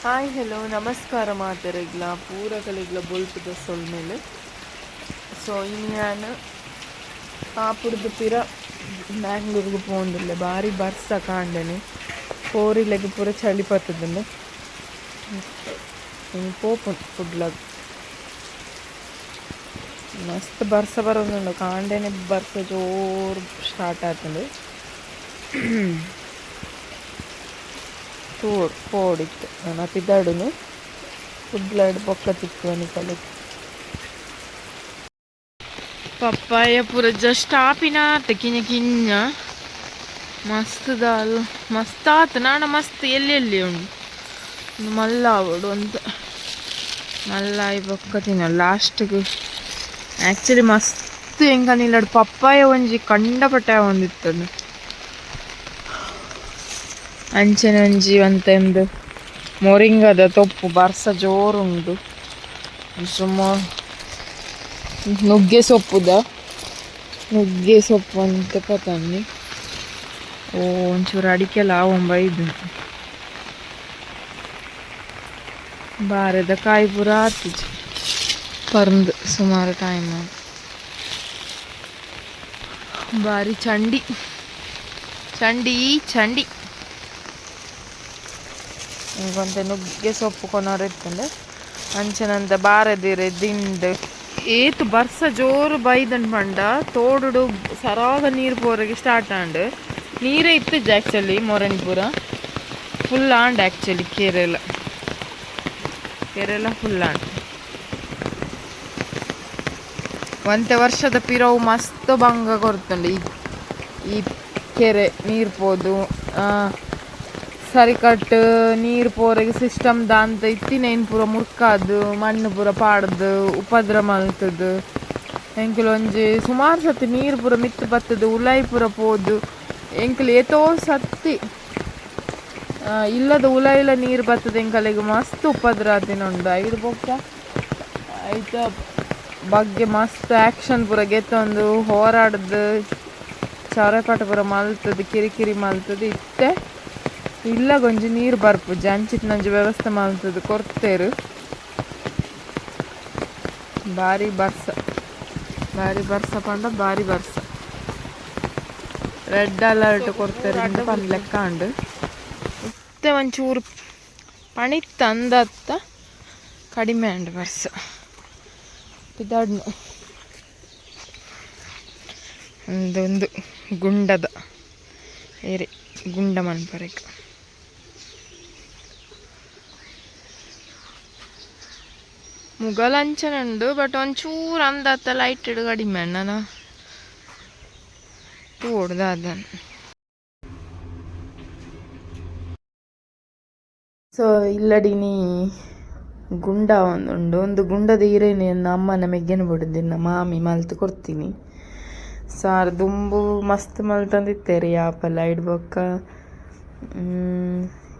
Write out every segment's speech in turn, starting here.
Hi hello ನಮಸ್ಕಾರ ಮಾತರೆಗ್ಲ ಪೂರಗಳಿಗ್ಲ ಬೊಲ್ಪದ ಸೊಲ್ಮೇಲೆ so ಇನ್ನು ನಾನು ಆಪುರದು ಪಿರ ಬ್ಯಾಂಗ್ಳೂರ್ಗೆ ಪೋಂದಿಲ್ಲ ಭಾರಿ ಬರ್ಸ ಕಾಂಡನೆ ಕೋರಿಲೆಗೆ ಪೂರ ಚಳಿ ಪತ್ತದನ್ನು ಇನ್ನು ಪೋಪುಂಡು ಫುಡ್ಲಾಗ ಮಸ್ತ್ ಬರ್ಸ ಬರೋದುಂಡು ಕಾಂಡನೆ ಬರ್ಸ ಜೋರು ಸ್ಟಾರ್ಟ್ ಆತಂಡು ಪೋಡಿತ್ತು ನಾನು ಪಿದಾಡುನು ಫುಡ್ಲಾಡ್ ಬೊಕ್ಕ ತಿಕ್ಕುವನಿ ಕಲೆ ಪಪ್ಪಾಯ ಪೂರ ಜಸ್ಟ್ ಆಪಿನ ಕಿಂಜ ಕಿಂಜ ಮಸ್ತ್ ದಾಲ್ ಮಸ್ತ್ ಆತ ನಾಡ ಮಸ್ತ್ ಎಲ್ಲೆಲ್ಲಿ ಉಂಡು ಮಲ್ಲ ಅವಡು ಅಂತ ಮಲ್ಲಾಯಿ ಬೊಕ್ಕ ತಿನ್ನ ಲಾಸ್ಟ್ಗೆ ಆ್ಯಕ್ಚುಲಿ ಮಸ್ತ್ ಹೆಂಗ ನಿಲ್ಲಡು ಪಪ್ಪಾಯ ಒಂಜಿ ಕಂಡಪಟ್ಟ ಒಂದಿತ್ತದು ಅಂಚೆನಂಜಿ ಒಂತೆಂದು ಮೊರಿಂಗದ ತೊಪ್ಪು ಬರ್ಸ ಜೋರುಂಡು ಸುಮ್ಮ ನುಗ್ಗೆ ಸೊಪ್ಪು ಅಂತ ಪತನ್ನಿ ಒಂಚೂರು ಅಡಿಕೆಲ್ಲ ಒಂಬೈದು ಬಾರದ ಕಾಯಿ ಪೂರ ಆತಿಜಿ ಪರ್ಂದು ಸುಮಾರು ಟೈಮ್ ಬಾರಿ ಚಂಡಿ ಈಗೊಂದು ನುಗ್ಗೆ ಸೊಪ್ಪು ಕೊನೋರಿರ್ತಂಡೆ ಅಂಚನಂದ ಬಾರದಿರೆ ದಿಂಡು ಏತು ಬರ್ಸ ಜೋರು ಬೈದಂಡು ಪಂಡ ತೋಡು ಸರಾಗ ನೀರು ಪೋರಗೆ ಸ್ಟಾರ್ಟ್ ಆಂಡು ನೀರೇ ಇತ್ತಜ್ಜ ಆ್ಯಕ್ಚುಲಿ ಮೊರಣಿ ಪೂರ ಫುಲ್ ಆಂಡ್ ಆ್ಯಕ್ಚುಲಿ ಕೆರೆಲ್ಲ ಫುಲ್ ಆಂಡ್ ಒಂತೆ ವರ್ಷದ ಪಿರವು ಮಸ್ತ್ ಭಂಗ ಕೊಡ್ತಂಡು ಈ ಕೆರೆ ನೀರು ಪೋದು ಸರಿಕಟ್ಟು ನೀರು ಪೋರೆಗೆ ಸಿಸ್ಟಮ್ ದಾಂತ ಇತ್ತಿನೇನು ಪೂರ ಮುರ್ಕಾದು ಮಣ್ಣು ಪೂರ ಪಾಡ್ದು ಉಪದ್ರ ಮಲ್ತದು ಎಂಕಲ್ ಒಂಜಿ ಸುಮಾರು ಸತಿ ನೀರು ಪೂರ ಮಿತ್ತು ಬತ್ತದು ಉಲಾಯಿ ಪೂರ ಪೋದು ಎಂಕಲ್ ಏತೋ ಸತ್ತಿ ಇಲ್ಲದ ಉಲಾಯಿಲ ನೀರು ಬರ್ತದೆ ಎಂಕಲಿಗೆ ಮಸ್ತ್ ಉಪದ್ರ ಆತಿನುಂಡು ಐದು ಬೊಕ್ಕ ಐತ ಬಗ್ಗೆ ಮಸ್ತ್ ಆ್ಯಕ್ಷನ್ ಪೂರ ಗೆತ್ತೊಂದು ಹೋರಾಡ್ದು ಚವರೆಪಾಟ ಪೂರ ಮಲ್ತದು ಕಿರಿಕಿರಿ ಮಲ್ತದು ಇತ್ತೆ ಇಲ್ಲ ಗೊಂಜಿ ನೀರು ಬರ್ಪುಜಿ ಅಂಚಿತ್ತು ನಂಜಿ ವ್ಯವಸ್ಥೆ ಮಾಡ್ತದೆ ಕೊಡ್ತೇರು ಭಾರಿ ಬರ್ಸ ಪಂಡ ಭಾರಿ ಬರ್ಸ ರೆಡ್ ಅಲರ್ಟ್ ಕೊಡ್ತೇರು ಅಂತ ಪಂದ್ ಲೆಕ್ಕ ಉಂಡು ಮತ್ತೆ ಒಂಚೂರು ಪಣಿತ್ತ ಅಂದತ್ತ ಕಡಿಮೆ ಉಂಡು ಬರ್ಸ ಪಿದಾಡ್ನು ಒಂದೊಂದು ಗುಂಡದ ಏರಿ ಗುಂಡ ಮನ್ಪರೆಗೆ ಮುಗಲಂಚನುಂಡು ಬಟ್ ಒಂಚೂರು ಅಂದತ್ತ ಲೈಟ್ ಇಡು ಕಡಿಮೆ ನಾನು ತೋಡ್ದ ಅದನ್ನು ಸೊ ಇಲ್ಲಡಿನಿ ಗುಂಡ ಒಂದು ಗುಂಡದ ಈರೇನೆ ಅಮ್ಮನ ಮೆಗ್ಗೆನ ಬಿಡುದಿನ್ನ ಮಾಮಿ ಮಲ್ತು ಕೊಡ್ತೀನಿ ಸಾರು ದುಂಬು ಮಸ್ತ್ ಮಲ್ತಂದಿತ್ತೇರಿ ಆಪೆಲ್ಲ ಇಡ್ಬೊಕ್ಕ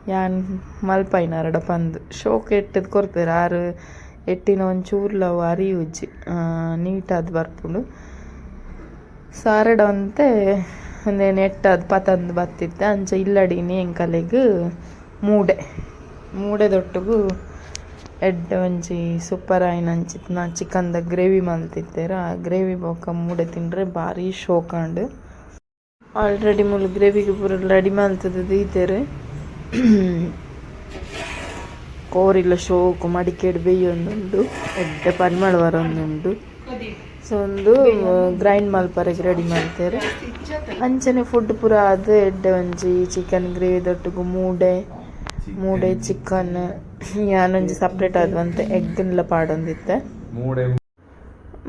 ಯಾನ್ ಮಲ್ಪೈನಾರಡ ಪಂದು ಶೋಕ್ ಎಟ್ಟದು ಕೊಡ್ತೇರೆ ಆರು ಎಟ್ಟಿನ ಒಂಚೂರ್ಲವು ಅರಿಯುಜ್ಜಿ ನೀಟಾದ ಬರ್ಪುಂಡು ಸಾರಡ ಅಂತೆ ಒಂದೇನು ಎಟ್ಟದು ಪತಂದು ಬತ್ತಿತ್ತೆ ಅಂಚ ಇಲ್ಲಡಿನಿ ಎಂಕಲೆಗ್ ಮೂಡೆ ದೊಟ್ಟುಗು ಎಡ್ಡೆ ಒಂಜಿ ಸೂಪರ್ ಆಯ್ನ ಅಂಚಿತ್ತು ನಾ ಚಿಕನ್ದ ಗ್ರೇವಿ ಮಲ್ತಿತ್ತೇರ ಆ ಗ್ರೇವಿ ಬೊಕ್ಕ ಮೂಡೆ ತಿಂದರೆ ಭಾರಿ ಶೋಕಾಂಡು ಆಲ್ರೆಡಿ ಮುಲ್ ಗ್ರೇವಿಗೆ ಪೂರ ರೆಡಿ ಮಲ್ತದ್ದು ಈತೇರು ಕೋರಿಲ್ಲ ಶೋಕು ಮಡಿಕೇಡು ಬೇಯೊಂದುಂಡು ಎಡ್ಡೆ ಪರಿಮಳ ಬರೊಂದುಂಡು ಸೊ ಒಂದು ಗ್ರೈಂಡ್ ಮಲ್ಪರೆಗೆ ರೆಡಿ ಮಾಡ್ತೇವೆ ಅಂಚನೆ ಫುಡ್ ಪೂರ ಅದು ಎಡ್ಡೆ ಒಂಜಿ ಚಿಕನ್ ಗ್ರೇವಿ ದೊಟ್ಟುಗು ಮೂಡೆ ಚಿಕನ್ ಯಾನೊಂಜಿ ಸಪ್ರೇಟ್ ಆದ ಒಂತೆ ಎಗ್ಗನ್ಲ ಪಾಡೊಂದಿತ್ತೆ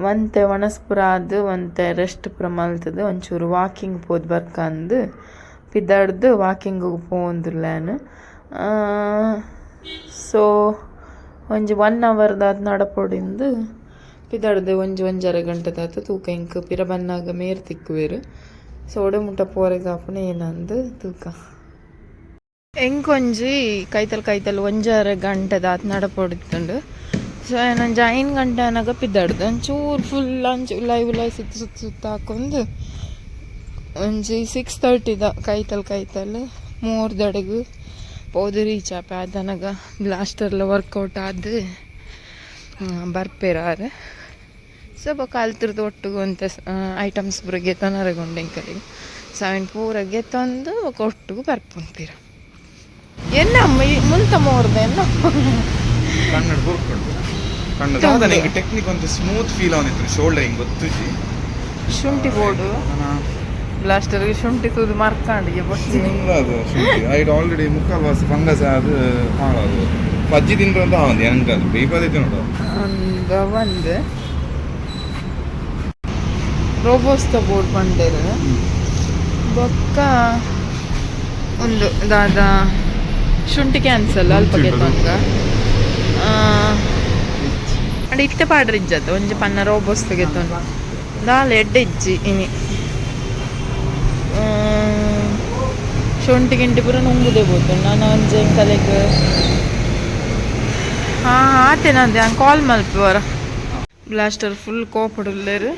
ಒಂತೆ ಒಣಸ್ಪುರ ಅದು ಒಂತೆ ರೆಸ್ಟ್ ಪೂರ ಮಲ್ತದು ಒಂಚೂರು ವಾಕಿಂಗ್ ಪೋದು ಬರ್ಕಂದು ಪಿದಾಡ್ದು ವಾಕಿಂಗ್ ಪೋಂದುಲ್ಲೇನು ಸೊ ಒಂಜಿ 1 ಅವರ್ದಾದ ನಡಪೊಡಿಂದು ಪಿದಾಡ್ದು ಒಂಜರೆ ಗಂಟೆದಾತ ತೂಕ ಇಂಕ್ ಪಿರ ಬನ್ನಾಗ ಮೇರ್ ತಿಕ್ಕುವೆರು ಸೊ ಒಡೆ ಮುಟ್ಟ ಪೋರೆಗೆ ಆಪುನ ಏನಂದು ತೂಕ ಎಂಕೊಂಜಿ ಕೈತಲ್ 1.5 ಗಂಟೆದಾತ ನಡಪೊಡಿತ್ತುಂಡು ಸೊ ಏನೊಂಜಿ 5 ಗಂಟೆ ಅನ್ನಾಗ ಪಿದಾಡ್ದು ಒಂಚೂರು ಫುಲ್ ಅಂಚು ಉಲಾಯಿ ಸುತ್ತ ಹಾಕೊಂಡು ಒಂಜಿ 6:30 ಕೈತಲ್ 3 ದಡೆಗು ಪೋದು ರೀಚ್ ಆಪ ಅದನಗ ಬ್ಲಾಸ್ಟರ್ಲ ವರ್ಕೌಟ್ ಆದ ಬರ್ಪೇರಾರೆ ಸ್ವಲ್ಪ ಕಲ್ತಿರ್ದು ಒಟ್ಟಿಗೆ ಅಂತ ಐಟಮ್ಸ್ ಬುರಿಗೆ ತೊನರಗೊಂಡೆಂಕರಿಗೆ 7 ಪೂರಗೆ ತಂದು ಒಟ್ಟಿಗೆ ಬರ್ಪುಂತೀರ ಎನ್ನ ಮುಂತ ಮೋರ್ದೆ ಎನ್ನ ಕನ್ನಡ ಬೋರ್ಕೊಂಡು ಕನ್ನಡ ನನಗೆ ಟೆಕ್ನಿಕ್ ಒಂದು ಸ್ಮೂತ್ ಫೀಲ್ ಅವನಿತ್ತು ಶೋಲ್ಡರ್ ಹಿಂಗೆ ಗೊತ್ತುಜಿ ಶುಂಠಿ ಬೋರ್ಡು ಬ್ಲಾಸ್ಟರ್ಗೆ ಶುಂಠಿ ತೂದು ಮರ್ಕಾಂಡಿಗೆ ಬೊಟ್ಟಿ ಅದು ಶುಂಠಿ ಐದು ಆಲ್ರೆಡಿ ಮುಕ್ಕಾಲು ವಾಸ ಫಂಗಸ್ ಅದು ಹಾಳಾದು ಪಜ್ಜಿ ತಿಂದ್ರು ಅಂತ ಆವಂದಿ ನನಗೆ ಅದು ಬೇಯ್ಪದೈತೆ ನೋಡು ಒಂದು ರೋಬೋಸ್ತ ಬೋರ್ಡ್ ಬಂದಿರು ಬೊಕ್ಕ ಒಂದು ದಾದ ಶುಂಠಿ ಕ್ಯಾನ್ಸಲ್ ಅಲ್ಪ ಗೆತ್ತೊಂಗ ಅಡಿ ಇತ್ತೆ ಪಾಡ್ರೆ ಇಜ್ಜದು ಒಂಜಿ ಪನ್ನ ರೋಬೋಸ್ತ ಗೆತ್ತೊಂದು ದಾಲ್ ಎಡ್ಡೆ ಇಜ್ಜಿ ಇನಿ ಶುಂಠಿ ಗಿಂಟಿ ಪೂರ ನುಂಗುದೇ ಬೋದು ನಾನು ಒಂಜಿ ಕಲೆಗೆ ಆತೇನಂದೆ ಹಂಗೆ ಕಾಲ್ ಮಲ್ಪವರ ಬ್ಲಾಸ್ಟರ್ ಫುಲ್ ಕೋಪಡುಲ್ಲೇರು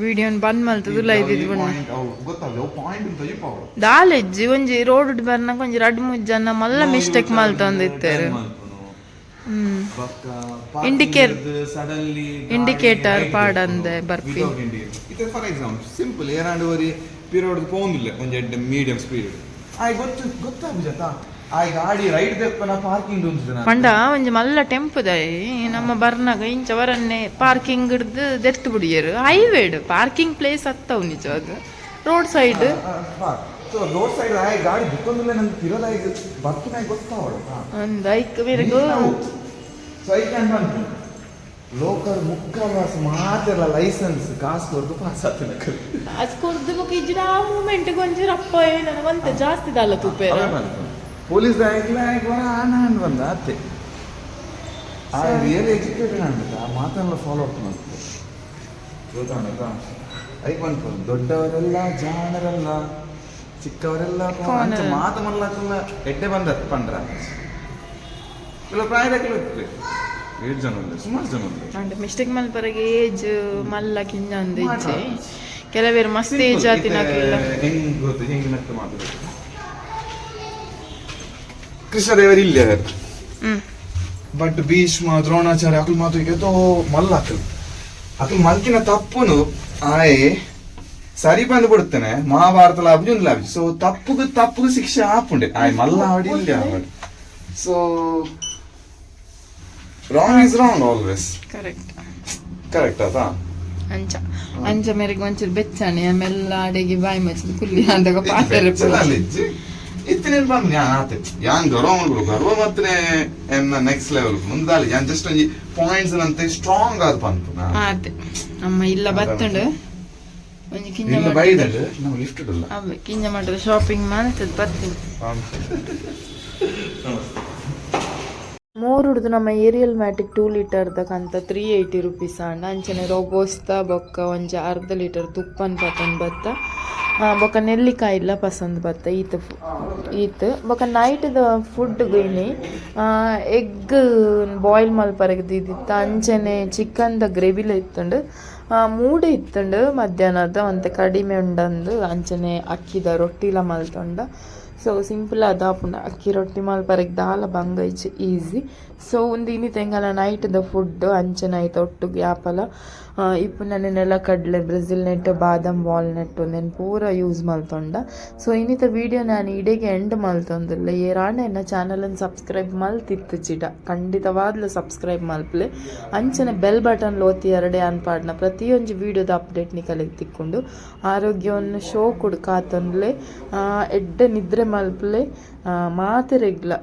ವಿಡಿಯೋನ್ ಬಂದ್ ಮಲ್ತದು ಲೈವ್ ಇದು ದಾಲ್ ಇಜ್ಜಿ ಒಂಜಿ ರೋಡ್ ಬರ್ನಾಗ ಒಂಜಿ 2-3 ಜನ ಮಲ್ಲ ಮಿಸ್ಟೇಕ್ ಮಲ್ತಂದಿತ್ತೇರು ಇಂಡಿಕೇಟರ್ ಪಾಡಂದೆ ಬರ್ಪಿ ಫಾರ್ ಎಕ್ಸಾಂಪಲ್ ಸಿಂಪಲ್ ಏರಾಂಡುವರಿ ಪೀರಿಯಡ್ ಪೋಂದಿಲ್ಲ ಒಂಜಿ ಮೀಡಿಯಂ ಸ್ಪೀಡ್ ಆಯ್ ಗೊತ್ತಾಗುಜಾತ ಆಯ್ ಗಾಡಿ ರೈಟ್ ದೆಪ್ಪನ ಪಾರ್ಕಿಂಗ್ ಪಂಡ ಒಂಜಿ ಮಲ್ಲ ಟೆಂಪುದಾಯಿ ನಮ್ಮ ಬರ್ನಾಗ ಇಂಚವರನ್ನೇ ಪಾರ್ಕಿಂಗ್ ಹಿಡ್ದು ದೆತ್ತು ಬಿಡಿಯರು ಹೈವೇಡ್ ಪಾರ್ಕಿಂಗ್ ಪ್ಲೇಸ್ ಹತ್ತವು ನಿಜ ಅದು ರೋಡ್ ಸೈಡ್ ರೋಡ್ ಸೈಡ್ ಆಯ್ ಗಾಡಿ ಬಿತ್ತೊಂದಿಲ್ಲ ನಂಗೆ ತಿರೋದಾಯ್ ಬರ್ತಿನಾಯ್ ಗೊತ್ತಾವಳ ಒಂದು ಐಕ್ ಮೇರೆಗೂ ಸೊ ಐ ಕ್ಯಾನ್ ಬಂತು ಲೋಕಲ್ ಮುಕ್ಕಾಲು ವಾಸ ಮಾತ್ರ ಲೈಸೆನ್ಸ್ ಕಾಸು ಕೊಡ್ದು ಪಾಸ್ ಆಗ್ತಾನೆ ಕಾಸು ಕೊಡ್ದು ಬೊಕ್ಕ ಇಜ್ಜಿಡ ಆ ಮೂಮೆಂಟ್ಗೆ ಒಂಚೂರು ರಪ್ಪ ಏನನ ಒಂತ ಜಾಸ್ತಿ ದಾಲ ತೂಪೇರ ಪೊಲೀಸ್ ಆನ ಬಂದ ಅತ್ತೆ ಆ ರಿಯಲ್ ಎಜುಕೇಟೆಡ್ ಅಂದ ಆ ಮಾತನ್ನೆಲ್ಲ ಫಾಲೋ ಅಪ್ ಮಾಡ್ತಾರೆ ಗೊತ್ತಾಗ ಐಕ್ ಬಂತು ದೊಡ್ಡವರೆಲ್ಲ ಜಾಣರೆಲ್ಲ ಚಿಕ್ಕವರೆಲ್ಲ ಮಾತ ಮಲ್ಲಕ್ಕೆಲ್ಲ ಎಡ್ಡೆ ಬಂದ ಪಂಡ್ರ ಇಲ್ಲ ಪ್ರಾಯದಕ್ಕೆಲ್ಲ ಇರ್ತದೆ 8 ಜನ ಸುಮಾರು ಜನ అంటే ಮಿಸ್ಟೇಕ್ ಮಲ್ಪರಗೆ ಏಜ್ ಮಲ್ಲ ಕಿಂಜ ಅಂದ ಇಜ್ಜೆ ಕೆಲವೇರು ಮಸ್ತ್ ಏಜ್ ಆತಿನಾಕೆಲ್ಲ ಹೆಂಗ್ ಗೊತ್ತು ಹೆಂಗ್ ನಕ್ಕ ಮಾತಾಡೋದು ಕೃಷ್ಣದೇವರು ಇಲ್ಲೇ ಬಟ್ ಭೀಷ್ಮ ದ್ರೋಣಾಚಾರ್ಯ ಅಕಲ್ ಮಾತು ಈಗ ಮಲ್ಲ ಅಕಲ್ ಮಲ್ಕಿನ ತಪ್ಪುನು ಆಯೆ ಸರಿ ಬಂದು ಬಿಡುತ್ತೇನೆ ಮಹಾಭಾರತ ಅರ್ಜುನ್ ಲಾಭಿ ಸೊ ತಪ್ಪುಗೂ ಶಿಕ್ಷೆ ಆಪುಂಡೆ ಆಯ್ ಮಲ್ಲ ಆಡಿ ಇಲ್ಲ so wrong is wrong always correct ಆತಾ ಅಂಚ ಮೇರೆಗೆ ಒಂಚೂರು ಬೆಚ್ಚಾಣೆ ಆಮೇಲೆ ಅಡಿಗೆ ಬಾಯಿ ಮಚ್ಚದು ಕುಲ್ಲಿ ಅಂದಾಗ ಪಾತ್ರೆ ಇತ್ತಿನೇನು ಬಂದು ಯಾನ್ ಆತೆ ಯಾನ್ ಗರ್ವ ಮತ್ತೆ ನೆಕ್ಸ್ಟ್ ಲೆವೆಲ್ ಮುಂದಾಲಿ ಯಾನ್ ಜಸ್ಟ್ ಒಂಜಿ ಪಾಯಿಂಟ್ಸ್ ನಂತೆ ಸ್ಟ್ರಾಂಗ್ ಆದ್ ಬಂತು ಆತೆ ಅಮ್ಮ ಇಲ್ಲ ಬತ್ತುಂಡು ಒಂಜಿ ಕಿಂಜ ಇಲ್ಲ ಬೈದಳು ನಾವು ಲಿಫ್ಟ್ ಇಡಲ್ಲ ಅವೆ ಕಿಂಜ ಮಾಡ್ರೆ ಶಾಪಿಂಗ್ ಮಾಡ್ತದೆ ಬರ್ತೀನಿ ಮೂರುಡ್ದು ನಮ್ಮ ಏರಿಯಲ್ ಮ್ಯಾಟಿಕ್ 2 ಲೀಟರ್ದ ಕಂತ 380 ರುಪೀಸ್ ಅಂಡ ಅಂಚನೆ ರೋಬೋಸ್ತ ಬೊಕ್ಕ ಒಂಜಿ 1/2 ಲೀಟರ್ ತುಪ್ಪನ್ ಪತಂದ್ ಬತ್ತ ಬೊಕ್ಕ ನೆಲ್ಲಿಕಾಯಿ ಇಲ್ಲ ಪಸಂದ್ ಬತ್ತ ಈತ್ ಬೊಕ್ಕ ನೈಟ್ದ ಫುಡ್ ಗೈನಿ ಎಗ್ ಬಾಯ್ಲ್ ಮಲ್ಪರೆಗೆ ದಿತ್ತ ಅಂಚನೆ ಚಿಕನ್ದ ಗ್ರೇವಿಲ ಇತ್ತುಂಡು 3 ಇತ್ತುಂಡು ಮಧ್ಯಾಹ್ನದ ಒಂತೆ ಕಡಿಮೆ ಉಂಡಂದು ಅಂಚನೆ ಅಕ್ಕಿದ ರೊಟ್ಟಿಲ ಮಲ್ತೊಂಡ ಸೊ ಸಿಂಪಲ್ ಅದಾಪುಂಡ ಅಕ್ಕಿ ರೊಟ್ಟಿ ಮಲ್ಪರೆಗೆ ದಾಲ ಬಂಗ ಇಜ್ಜಿ ಈಸಿ ಸೊ ಒಂದು ಇನ್ನಿತ ಹೆಂಗಲ್ಲ ನೈಟ್ದ ಫುಡ್ ಅಂಚನೆ ಆಯ್ತು ಒಟ್ಟಿಗೆ ಆಪಲ ಇಪ್ಪು ನನ್ನ ನೆಲಕಡಲೆ ಬ್ರೆಜಿಲ್ ನೆಟ್ ಬಾದಾಮ್ ವಾಲ್ನಟ್ ಒಂದೇನು ಪೂರ ಯೂಸ್ ಮಲ್ತೊಂಡ ಸೊ ಇನ್ನಿತ ವೀಡಿಯೋ ನಾನು ಇಡೆಗೆ ಎಂಡ್ ಮಲ್ತೊಂದಿಲ್ಲ ಏರಾಣೆ ನನ್ನ ಚಾನಲನ್ನು ಸಬ್ಸ್ಕ್ರೈಬ್ ಮಲ್ತಿತ್ತು ಚಿಡ ಖಂಡಿತವಾದ್ಲು ಸಬ್ಸ್ಕ್ರೈಬ್ ಮಲ್ಪಲೆ ಅಂಚನೆ ಬೆಲ್ ಬಟನ್ ಲೋತಿ ಎರಡೇ ಅನ್ಪಾಡ್ನ ಪ್ರತಿಯೊಂದು ವೀಡಿಯೋದ ಅಪ್ಡೇಟ್ ನಿಕಲಿಗೆ ತಿಕ್ಕೊಂಡು ಆರೋಗ್ಯವನ್ನು ಶೋ ಕುಡ್ಕಾತಂದ್ಲೆ ಎಡ್ಡೆ ನಿದ್ರೆ ಮಲ್ಪಲೆ ಮಾತಿರೆಗ್ಲ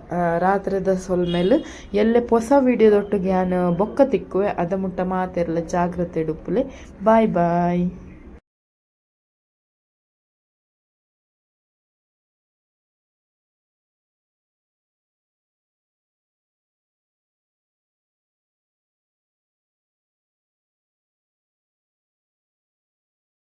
ರಾತ್ರಿದ ಸೊಲ್ಮೇಲೆ ಎಲ್ಲೇ ಹೊಸ ವೀಡಿಯೋದೊಟ್ಟಿಗೆ ನಾನು ಬೊಕ್ಕ ತಿಕ್ಕುವೆ ಅದ ಮುಟ್ಟ ಮಾತಿರಲ್ಲ ಜಾಗ್ರತೆ ಡುಪ್ಪಲೆ ಬಾಯ್ ಬಾಯ್.